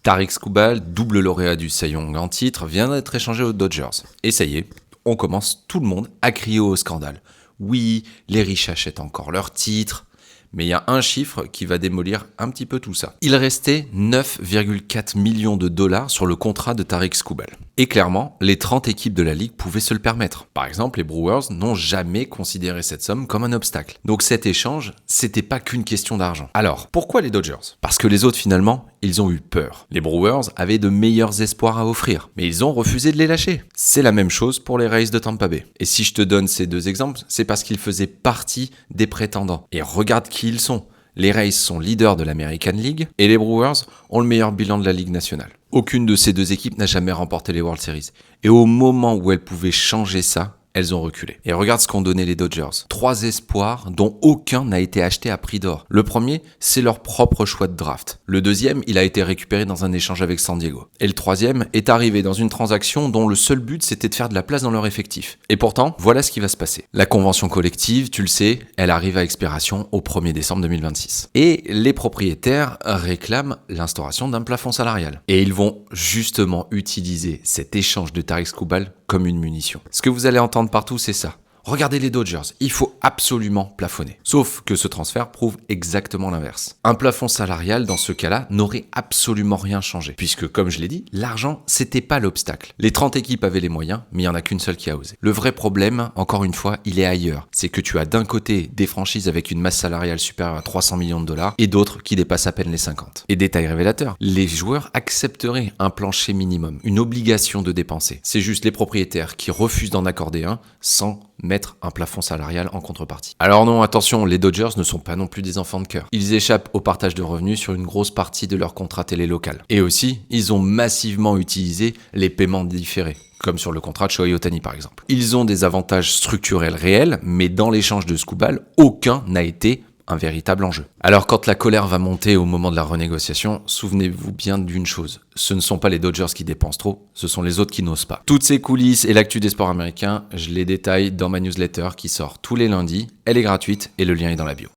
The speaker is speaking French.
Tarik Skubal, double lauréat du Cy Young en titre, vient d'être échangé aux Dodgers. Et ça y est, on commence tout le monde à crier au scandale. Oui, les riches achètent encore leurs titres, mais il y a un chiffre qui va démolir un petit peu tout ça. Il restait 9,4 millions de dollars sur le contrat de Tarik Skubal. Et clairement, les 30 équipes de la ligue pouvaient se le permettre. Par exemple, les Brewers n'ont jamais considéré cette somme comme un obstacle. Donc cet échange, c'était pas qu'une question d'argent. Alors, pourquoi les Dodgers ? Parce que les autres, finalement, ils ont eu peur. Les Brewers avaient de meilleurs espoirs à offrir, mais ils ont refusé de les lâcher. C'est la même chose pour les Rays de Tampa Bay. Et si je te donne ces deux exemples, c'est parce qu'ils faisaient partie des prétendants. Et regarde qui ils sont. Les Rays sont leaders de l'American League et les Brewers ont le meilleur bilan de la Ligue nationale. Aucune de ces deux équipes n'a jamais remporté les World Series. Et au moment où elles pouvaient changer ça, elles ont reculé. Et regarde ce qu'ont donné les Dodgers. 3 espoirs dont aucun n'a été acheté à prix d'or. Le premier, c'est leur propre choix de draft. Le deuxième, il a été récupéré dans un échange avec San Diego. Et le troisième est arrivé dans une transaction dont le seul but, c'était de faire de la place dans leur effectif. Et pourtant, voilà ce qui va se passer. La convention collective, tu le sais, elle arrive à expiration au 1er décembre 2026. Et les propriétaires réclament l'instauration d'un plafond salarial. Et ils vont justement utiliser cet échange de Tarik Skubal comme une munition. Ce que vous allez entendre partout, c'est ça. Regardez les Dodgers, il faut absolument plafonner. Sauf que ce transfert prouve exactement l'inverse. Un plafond salarial, dans ce cas-là, n'aurait absolument rien changé. Puisque, comme je l'ai dit, l'argent, c'était pas l'obstacle. Les 30 équipes avaient les moyens, mais il n'y en a qu'une seule qui a osé. Le vrai problème, encore une fois, il est ailleurs. C'est que tu as d'un côté des franchises avec une masse salariale supérieure à 300 millions de dollars et d'autres qui dépassent à peine les 50. Et détail révélateur, les joueurs accepteraient un plancher minimum, une obligation de dépenser. C'est juste les propriétaires qui refusent d'en accorder un sans mettre un plafond salarial en contrepartie. Alors non, attention, les Dodgers ne sont pas non plus des enfants de cœur. Ils échappent au partage de revenus sur une grosse partie de leur contrat télé local. Et aussi, ils ont massivement utilisé les paiements différés, comme sur le contrat de Shohei Ohtani par exemple. Ils ont des avantages structurels réels, mais dans l'échange de Skubal, aucun n'a été un véritable enjeu. Alors quand la colère va monter au moment de la renégociation, souvenez-vous bien d'une chose, ce ne sont pas les Dodgers qui dépensent trop, ce sont les autres qui n'osent pas. Toutes ces coulisses et l'actu des sports américains, je les détaille dans ma newsletter qui sort tous les lundis, elle est gratuite et le lien est dans la bio.